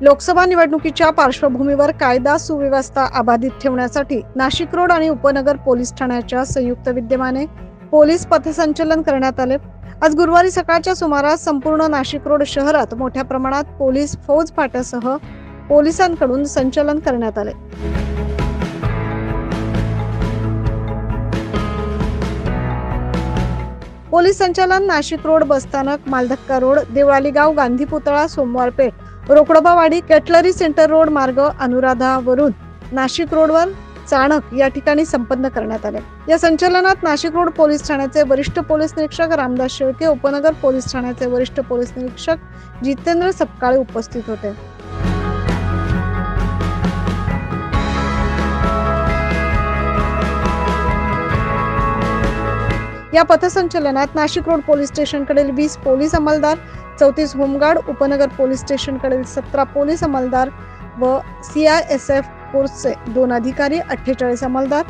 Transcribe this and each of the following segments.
लोकसभा निवडणुकीच्या पार्श्वभूमीवर कायदा सुव्यवस्था अबाधित ठेवण्यासाठी नाशिक रोड आणि उपनगर पोलीस ठाण्याच्या संयुक्त विद्यमाने पोलीस पथसंचलन करण्यात आले। आज गुरुवारी सकाळच्या सुमारास संपूर्ण नाशिक रोड शहरात मोठ्या प्रमाणात पोलीस फौज फाट्यासह पोलिसांकडून संचलन करण्यात आले। पोलीस संचलन नाशिक रोड, बसस्थानक, मालधक्का रोड, देवळाली गाव, गांधी पुतळा, सोमवार पेठ, रोकडोबावाडी, कॅटलरी सेंटर रोड मार्ग, अनुराधावरून नाशिक रोडवर चाणक या ठिकाणी संपन्न करण्यात आले। या संचलनात नाशिक रोड पोलीस ठाण्याचे वरिष्ठ पोलीस निरीक्षक रामदास शेळके, उपनगर पोलीस ठाण्याचे वरिष्ठ पोलीस निरीक्षक जितेंद्र सपकाळे उपस्थित होते। या पथसंचलनात नाशिक रोड पोलीस स्टेशनकडील 20 पोलीस अंमलदार, 34 होमगार्ड, उपनगर पोलीस स्टेशनकडील 17 पोलीस अंमलदार व CISF फोर्सचे 2 अधिकारी, 48 अंमलदार,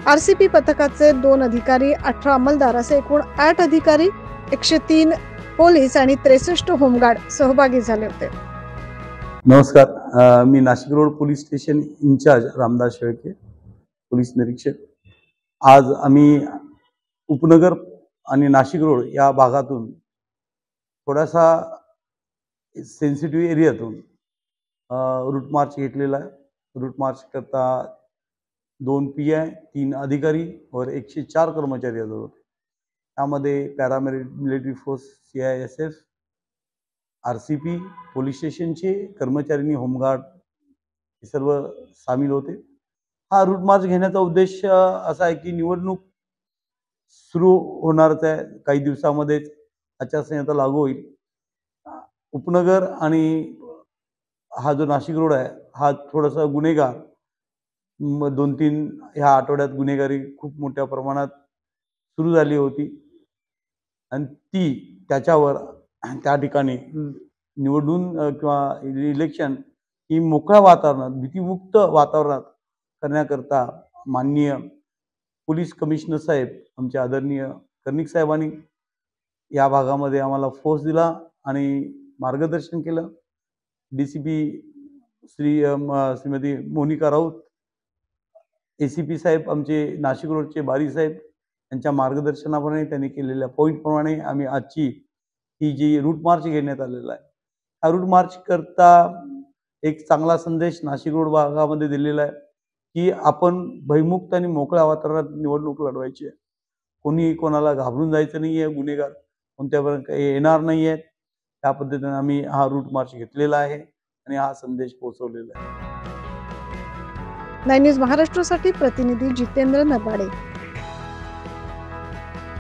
RCP पथकाचे 2 अधिकारी, 18 अंमलदार असे एकूण 8 अधिकारी, 103 पोलीस आणि 63 होमगार्ड सहभागी झाले होते। नमस्कार, मी Nashik road police station incharge Ramdas Shelke, police निरीक्षक। आज आम्ही उपनगर आणि नाशिक रोड या भागातून थोडासा सेन्सिटिव्ह एरियातून रूट मार्च घेतलेला आहे। रूट मार्च करता 2 PI, 3 अधिकारी व 104 कर्मचारी हजर होते। त्यामध्ये paramilitary force, CISF, RCP, police स्टेशनचे कर्मचारी, होमगार्ड हे सर्व सामील होते। हा रूट मार्च घेण्याचा उद्देश असा आहे की निवडणूक सुरू होणारच आहे, काही दिवसामध्येच आचारसंहिता लागू होईल। उपनगर आणि हा जो नाशिक रोड आहे हा थोडासा गुन्हेगार 2-3 ह्या आठवड्यात गुन्हेगारी खूप मोठ्या प्रमाणात सुरू झाली होती आणि त्याच्यावर त्या ठिकाणी निवडून किंवा इलेक्शन ही मोकळ्या वातावरणात, भीतीमुक्त वातावरणात करण्याकरता माननीय पोलीस कमिशनर साहेब, आमचे आदरणीय कर्णिक साहेबांनी या भागामध्ये आम्हाला फोर्स दिला आणि मार्गदर्शन केलं। DCP श्रीमती मोनिका राऊत, ACP साहेब, आमचे नाशिक रोडचे बारी साहेब यांच्या मार्गदर्शनाप्रमाणे त्यांनी केलेल्या पॉईंटप्रमाणे आम्ही आजची ही जी रूट मार्च घेण्यात आलेला आहे, हा रूट मार्च करता एक चांगला संदेश नाशिक रोड भागामध्ये दिलेला आहे की आपण भयमुक्त आणि मोकळ्या वातावरणात निवडणूक लढवायची आहे। कोणी कोणाला घाबरून जायचं नाही आहे, गुन्हेगार कोणत्यापर्यंत येणार नाही आहेत। त्या पद्धतीने आम्ही हा रूट मार्च घेतलेला आहे आणि हा संदेश पोहोचवलेला आहे। 9 न्यूज महाराष्ट्रासाठी प्रतिनिधी जितेंद्र नरवाडे।